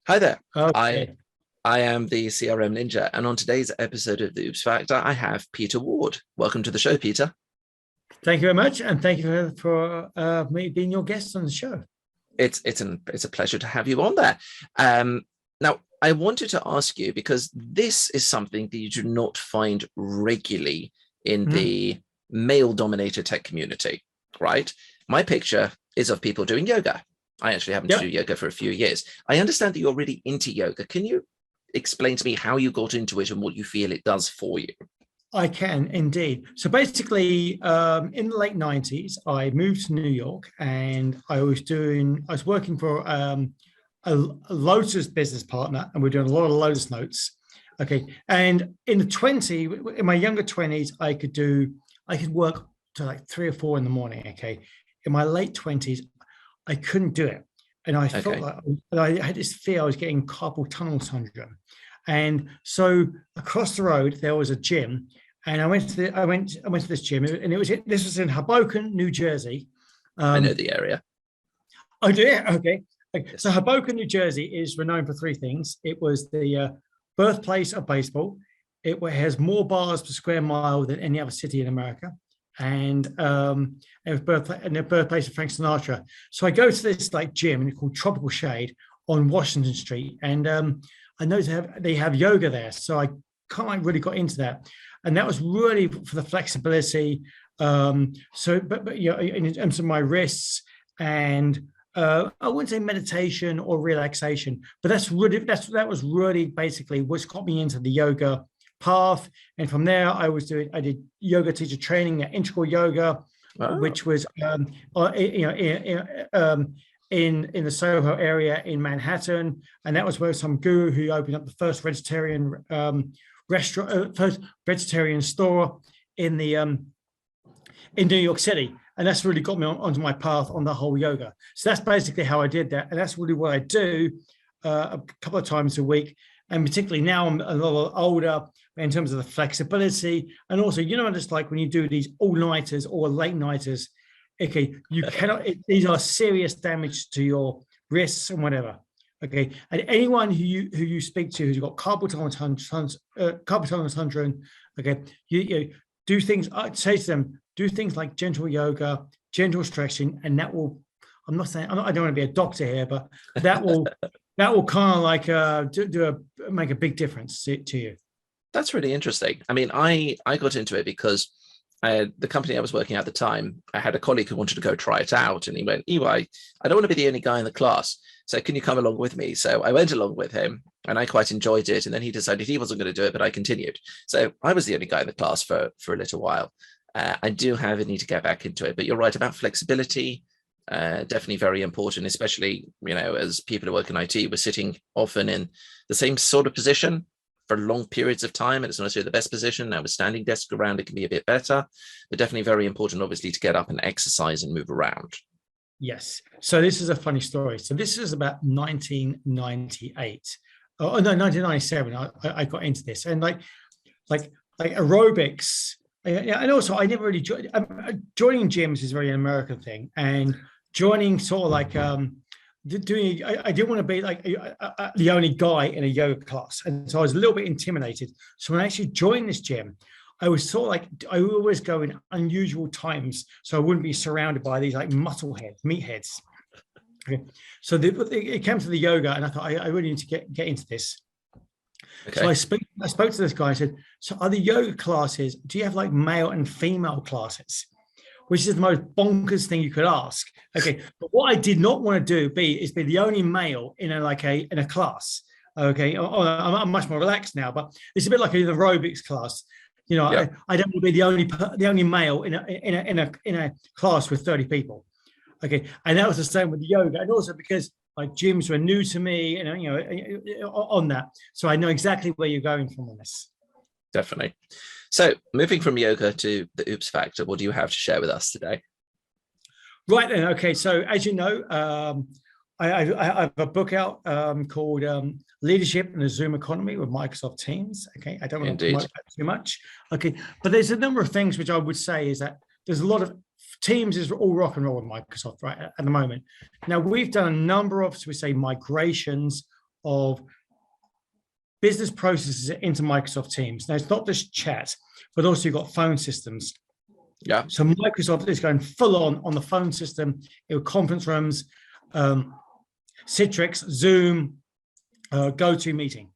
Hi there. I Okay. I am the CRM Ninja, and on today's episode of the Oops Factor, I have Peter Ward. Welcome to the show, Peter. Thank you very much, and thank you for me being your guest on the show. It's a pleasure to have you on there. Now, I wanted to ask you because this is something that you do not find regularly in Mhm. the male-dominated tech community, right? My picture is of people doing yoga. I actually happen to do Yep, yoga for a few years. I understand that you're really into yoga. Can you explain to me how you got into it and what you feel it does for you? I can indeed. So basically, in the late '90s, I moved to New York, and I was working for a Lotus business partner, and we're doing a lot of Lotus notes. Okay, and in my younger 20s, I could work to like 3 or 4 in the morning. Okay, in my late 20s, I couldn't do it. And I felt Okay. like I had this fear I was getting carpal tunnel syndrome. And so across the road, there was a gym. And I went to this gym, and this was in Hoboken, New Jersey. I know Um, the area. oh, yeah, okay. So Yes. Hoboken, New Jersey is renowned for three things. It was the birthplace of baseball. Has more bars per square mile than any other city in America, and the birthplace of Frank Sinatra. So I go to this like gym called Tropical Shade on Washington Street, and I know they have yoga there. So I kind of like really got into that, and that was really for the flexibility. But you know, in terms of my wrists and I wouldn't say meditation or relaxation, but that was really basically what's got me into the yoga path. And from there, I did yoga teacher training at Integral Yoga, Oh, which was in the Soho area in Manhattan, and that was where some guru who opened up the first vegetarian restaurant, first vegetarian store in the in New York City. And that's really got me onto my path on the whole yoga. So that's basically how I did that. And that's really what I do a couple of times a week. And particularly now I'm a little older in terms of the flexibility. And also, just like when you do these all-nighters or late-nighters, okay, these are serious damage to your wrists and whatever. Okay, and anyone who you speak to who's got carpal tunnel syndrome, okay, you do things. I say to them, do things like gentle yoga, gentle stretching, and that will. I don't want to be a doctor here, but that will that will kind of like make a big difference to you. that's really interesting. I mean, I got into it because the company I was working at the time, I had a colleague who wanted to go try it out, and he went, "EY, I don't want to be the only guy in the class, so can you come along with me?" So I went along with him, and I quite enjoyed it. And then he decided he wasn't going to do it, but I continued. So I was the only guy in the class for a little while. I do have a need to get back into it, but you're right about flexibility. Definitely very important, especially as people who work in IT, we're sitting often in the same sort of position for long periods of time, and it's not necessarily the best position. Now with standing desk around, it can be a bit better, but definitely very important, obviously, to get up and exercise and move around. Yes. So this is a funny story. So this is about 1998. Oh no, 1997. I got into this, and like like aerobics. Yeah, and also I never really joining gyms is a very American thing, and joining sort of like doing. I didn't want to be like the only guy in a yoga class, and so I was a little bit intimidated. So when I actually joined this gym, I was sort of like I would always go in unusual times, so I wouldn't be surrounded by these like meatheads. Okay. So it came to the yoga, and I thought I really need to get into this. So Okay. I spoke to this guy. I said, "So are the yoga classes? Do you have like male and female classes?" Which is the most bonkers thing you could ask. Okay, but what I did not want to is be the only male in a class. Okay, I'm much more relaxed now, but it's a bit like an aerobics class. Yeah. I don't want to be the only male in a class with 30 people. Okay, and that was the same with the yoga, and also because like gyms were new to me, and on that, so I know exactly where you're going from on this. Definitely. So moving from yoga to the Oops Factor, what do you have to share with us today? Right then, okay. So as you know, I have a book out called "Leadership in the Zoom Economy" with Microsoft Teams. Okay, I don't want to Indeed. promote that too much. Okay, but there's a number of things which I would say is that there's a lot of Teams is all rock and roll with Microsoft right at the moment. Now we've done a number of, so we say, migrations of business processes into Microsoft Teams. Now, it's not just chat, but also you've got phone systems. Yeah. So Microsoft is going full on the phone system, conference rooms, Citrix, Zoom, GoToMeeting.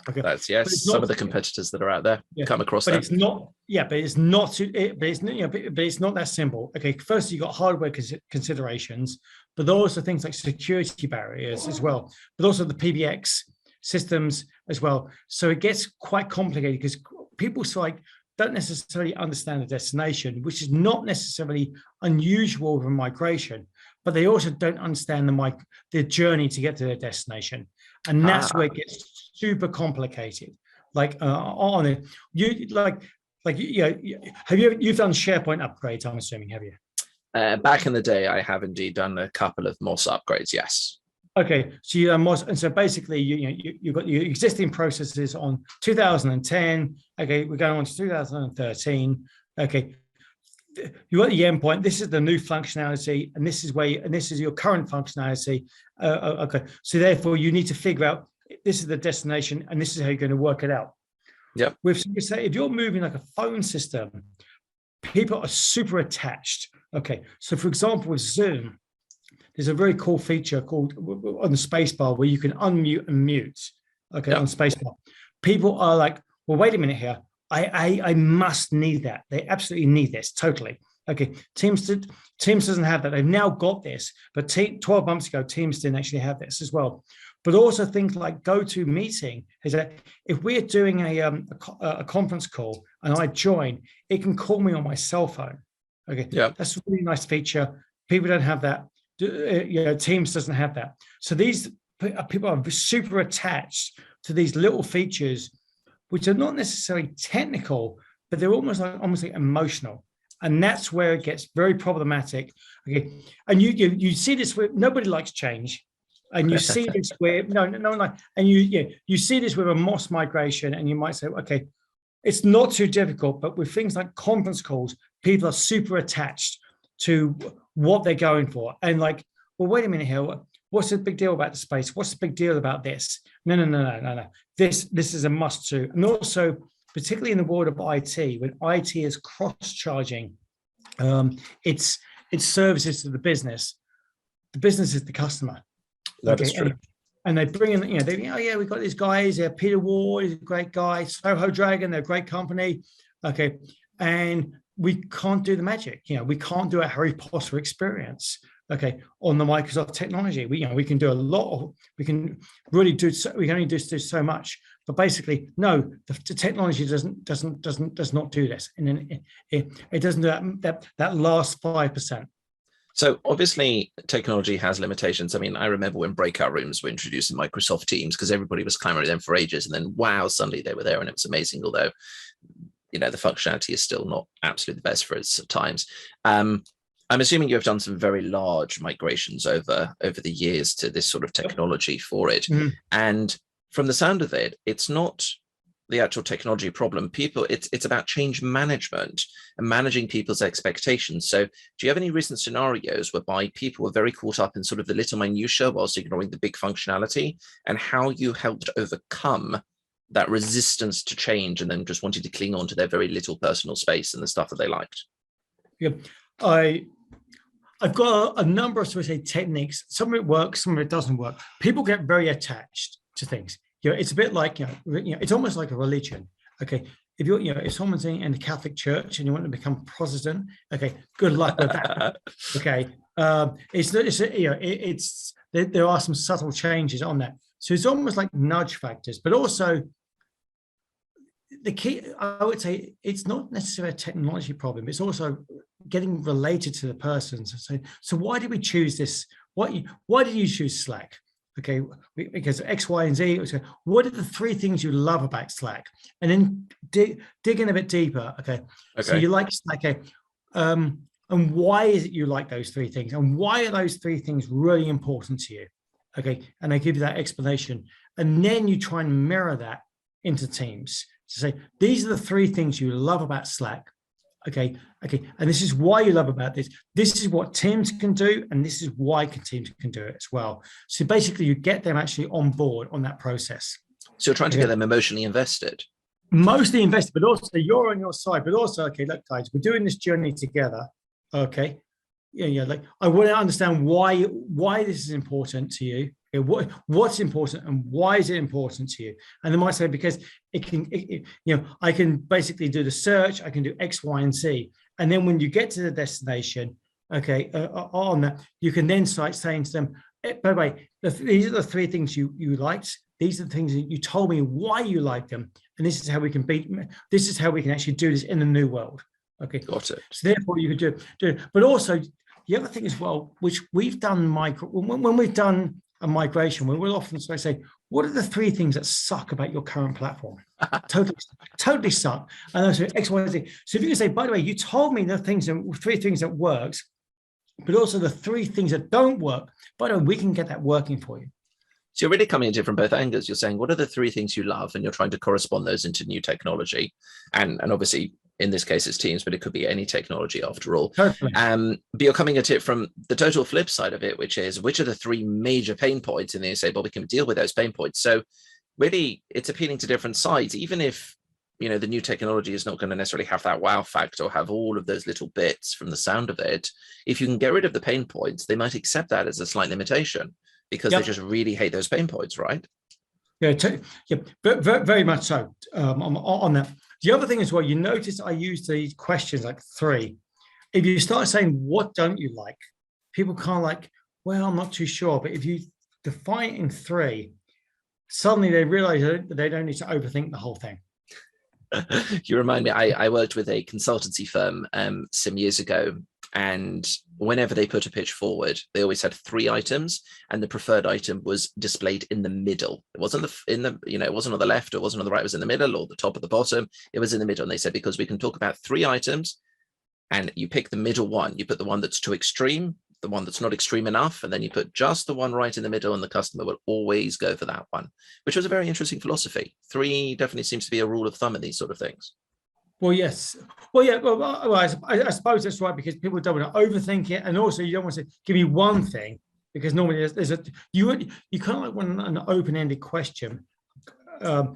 Okay, That's yes. Some of the competitors that are out there come across but that. it's not. Yeah, but it's not. But it's not that simple. Okay, first you got hardware considerations, but also things like security barriers as well, but also the PBX systems as well. So it gets quite complicated because people don't necessarily understand the destination, which is not necessarily unusual with a migration, but they also don't understand the journey to get to their destination, and that's where it gets super complicated. Like on it, you've done SharePoint upgrades? I'm assuming, have you? Back in the day, I have indeed done a couple of MOS upgrades. Yes. Okay, so you MOS, and so basically, you've got your existing processes on 2010. Okay, we're going on to 2013. Okay, you got the endpoint. This is the new functionality, and this is your current functionality. Okay, so therefore, you need to figure out this is the destination, and this is how you're going to work it out. Yeah. If you're moving like a phone system, people are super attached. Okay, so for example, with Zoom, there's a very cool feature called on the spacebar where you can unmute and mute. Okay, on spacebar, people are like, well, wait a minute here. I must need that. They absolutely need this totally. Okay, Teams doesn't have that. They've now got this, but 12 months ago, Teams didn't actually have this as well. But also things like GoToMeeting is that if we're doing a conference call and I join, it can call me on my cell phone. Okay, that's a really nice feature. People don't have that. Teams doesn't have that. So these people are super attached to these little features, which are not necessarily technical, but they're almost like emotional. And that's where it gets very problematic. Okay, and you see this where nobody likes change, and you see this where you see this with a MOS migration, and you might say, okay, it's not too difficult, but with things like conference calls, people are super attached to what they're going for, and like, well, wait a minute here, what's the big deal about the space? What's the big deal about this? No. This is a must do, and also, particularly in the world of IT, when IT is cross-charging its services to the business is the customer. That is true. And they bring in, we've got these guys. Peter Ward is a great guy. Soho Dragon, they're a great company. Okay, and we can't do the magic. We can't do a Harry Potter experience. Okay, on the Microsoft technology, we can do a lot. We can really do. We can only do so much. But basically, no, the technology does not do this, and then it doesn't do that last 5%. So obviously, technology has limitations. I mean, I remember when breakout rooms were introduced in Microsoft Teams because everybody was clamoring them for ages, and then wow, suddenly they were there, and it was amazing. Although, the functionality is still not absolutely the best for its times. I'm assuming you have done some very large migrations over the years to this sort of technology for it. Mm-hmm. And from the sound of it, it's not the actual technology problem. It's about change management and managing people's expectations. So do you have any recent scenarios whereby people were very caught up in sort of the little minutiae whilst ignoring the big functionality, and how you helped overcome that resistance to change and then just wanting to cling on to their very little personal space and the stuff that they liked? Yeah, I've got a number of techniques. Some of it works, some of it doesn't work. People get very attached to things. It's a bit like it's almost like a religion. Okay, if someone's in the Catholic Church and you want to become Protestant, okay, good luck with that. Okay, there are some subtle changes on that. So it's almost like nudge factors, but also the key, I would say, it's not necessarily a technology problem. It's also getting related to the person. So why did we choose this? Why did you choose Slack? Okay, because X, Y, and Z. What are the 3 things you love about Slack? And then dig in a bit deeper. Okay. So you like Slack. Okay. And why is it you like those 3 things? And why are those 3 things really important to you? Okay. And they give you that explanation. And then you try and mirror that into Teams to say, these are the 3 things you love about Slack. Okay, and this is why you love about this. This is what teams can do, and this is why teams can do it as well. So basically, you get them actually on board on that process. So you're trying to get them emotionally invested. Mostly invested, but also you're on your side. But also, okay, look, guys, we're doing this journey together. Okay, yeah, like I want to understand why this is important to you. Okay, what's important and why is it important to you? And they might say because I can basically do the search, I can do X, Y, and Z, and then when you get to the destination, okay, on that you can then start saying to them, by the way, these are the three things you liked. These are the things that you told me why you liked them, and this is how we can this is how we can actually do this in the new world. Okay, got it. So therefore, you could do it. But also, the other thing as well, which we've done when we've done a migration, we will often say, what are the three things that suck about your current platform? totally suck. And those are X, Y, and Z. So if you can say, by the way, you told me the three things that works, but also the three things that don't work. By the way, we can get that working for you. So you're really coming at it from both angles. You're saying, what are the three things you love? And you're trying to correspond those into new technology. And obviously, in this case, it's Teams, but it could be any technology after all. Totally. But you're coming at it from the total flip side of it, which is which are the three major pain points? And then you say, well, we can deal with those pain points. So really, it's appealing to different sides, even if the new technology is not going to necessarily have that wow factor or have all of those little bits from the sound of it. If you can get rid of the pain points, they might accept that as a slight limitation because they just really hate those pain points, right? Yeah, but very much so on that. The other thing as well, you notice I use these questions like three. If you start saying, what don't you like? People can't like, well, I'm not too sure. But if you define it in three, suddenly they realize that they don't need to overthink the whole thing. You remind me, I worked with a consultancy firm some years ago, and whenever they put a pitch forward, they always had three items, and the preferred item was displayed in the middle. It wasn't it wasn't on the left, or it wasn't on the right, it was in the middle, or the top or the bottom. It was in the middle. And they said, because we can talk about three items, and you pick the middle one, you put the one that's too extreme, the one that's not extreme enough, and then you put just the one right in the middle, and the customer will always go for that one, which was a very interesting philosophy. Three definitely seems to be a rule of thumb in these sort of things. Well, yes. Well, yeah. Well, I suppose that's right, because people don't want to overthink it, and also you don't want to give me one thing, because normally you kind of like want an open-ended question. So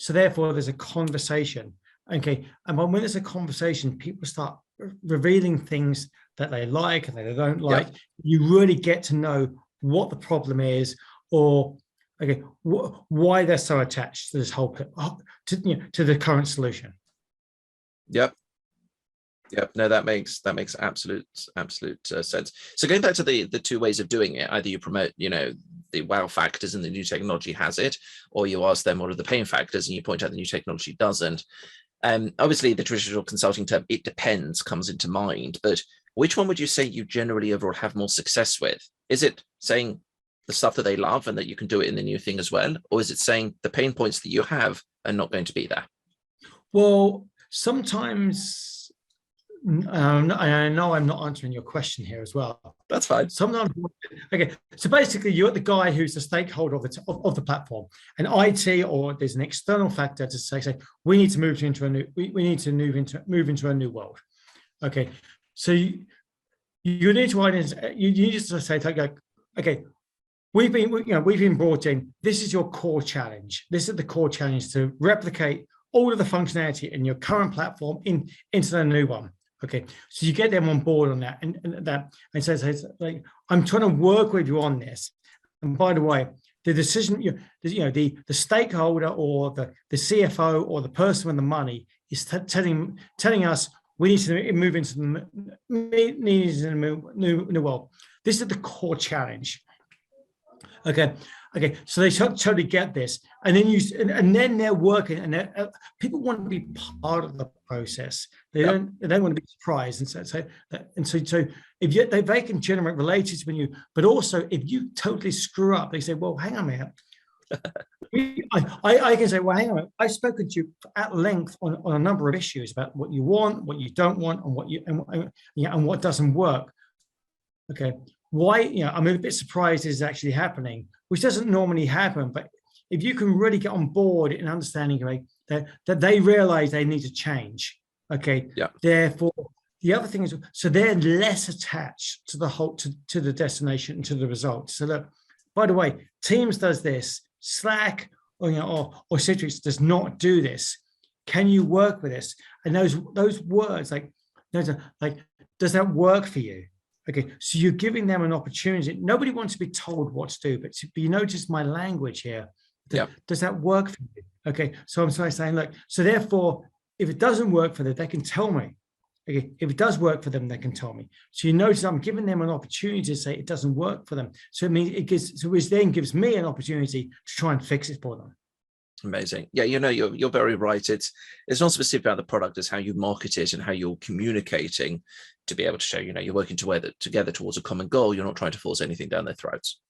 therefore, there's a conversation. Okay, and when there's a conversation, people start revealing things that they like and that they don't like. Yep. You really get to know what the problem is, or why they're so attached to this whole to the current solution. Yep. No, that makes absolute sense. So going back to the two ways of doing it, either you promote the wow factors and the new technology has it, or you ask them what are the pain factors and you point out the new technology doesn't. Obviously, the traditional consulting term, it depends, comes into mind, but which one would you say you generally overall have more success with? Is it saying the stuff that they love and that you can do it in the new thing as well? Or is it saying the pain points that you have are not going to be there? Well, sometimes, I know I'm not answering your question here as well. That's fine. Sometimes, okay. So basically, you're the guy who's the stakeholder of the platform, and IT, or there's an external factor to say we need to move into a new move into a new world. Okay, so you need to identify. You need to say, okay, we've been brought in. This is your core challenge. This is the core challenge to replicate all of the functionality in your current platform into the new one. Okay, so you get them on board on that, and says like, I'm trying to work with you on this. And by the way, the decision, the stakeholder or the CFO or the person with the money is telling us we need to move into the new world. This is the core challenge. Okay, so they totally get this, and then they're working, and people want to be part of the process. They don't want to be surprised, and so if they can generate relationships with you, but also if you totally screw up, they say, well, hang on a minute. I can say, well, hang on. I've spoken to you at length on a number of issues about what you want, what you don't want, and what doesn't work. Okay. Why, I'm a bit surprised this is actually happening, which doesn't normally happen. But if you can really get on board in understanding that they realize they need to change, Okay. Yeah. Therefore, the other thing is, so they're less attached to the whole, to the destination and to the result. So look, by the way, Teams does this, Slack or Citrix does not do this. Can you work with this? And those words like, does that work for you? Okay, so you're giving them an opportunity. Nobody wants to be told what to do, but you notice my language here. Yeah. Does that work for you? Okay, so I'm saying, look, so therefore, if it doesn't work for them, they can tell me. Okay, if it does work for them, they can tell me. So you notice I'm giving them an opportunity to say it doesn't work for them. So it means which then gives me an opportunity to try and fix it for them. Amazing. Yeah, you're very right. It's not specific about the product, it's how you market it and how you're communicating to be able to show, you're working together towards a common goal. You're not trying to force anything down their throats.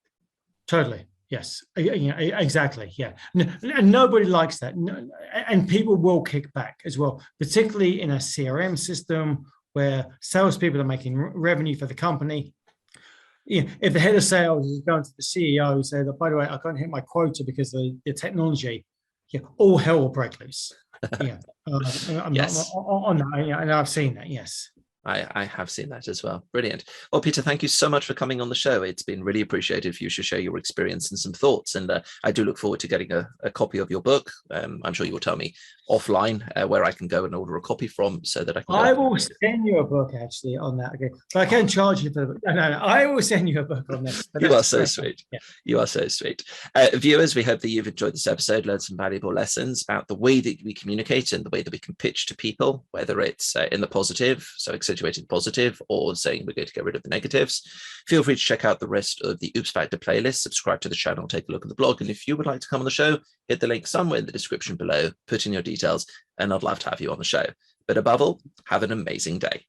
Totally. Yes, exactly. Yeah. And nobody likes that. And people will kick back as well, particularly in a CRM system where salespeople are making revenue for the company. If the head of sales is going to the CEO and say that, by the way, I can't hit my quota because of the technology, all hell will break loose. Yeah. Yes. On that, and I've seen that. Yes. I have seen that as well. Brilliant. Well, Peter, thank you so much for coming on the show. It's been really appreciated for you to share your experience and some thoughts. And I do look forward to getting a copy of your book. I'm sure you will tell me offline where I can go and order a copy from so that I can. I will send you a book actually on that. Okay, but I can't charge you for the book. No. I will send you a book on this. You are so sweet. Yeah. You are so sweet. Viewers, we hope that you've enjoyed this episode, learned some valuable lessons about the way that we communicate and the way that we can pitch to people, whether it's in the positive, so accentuating positive, or saying we're going to get rid of the negatives. Feel free to check out the rest of the Oops Factor playlist, subscribe to the channel, take a look at the blog. And if you would like to come on the show, hit the link somewhere in the description below, put in your details, and I'd love to have you on the show. But above all, have an amazing day.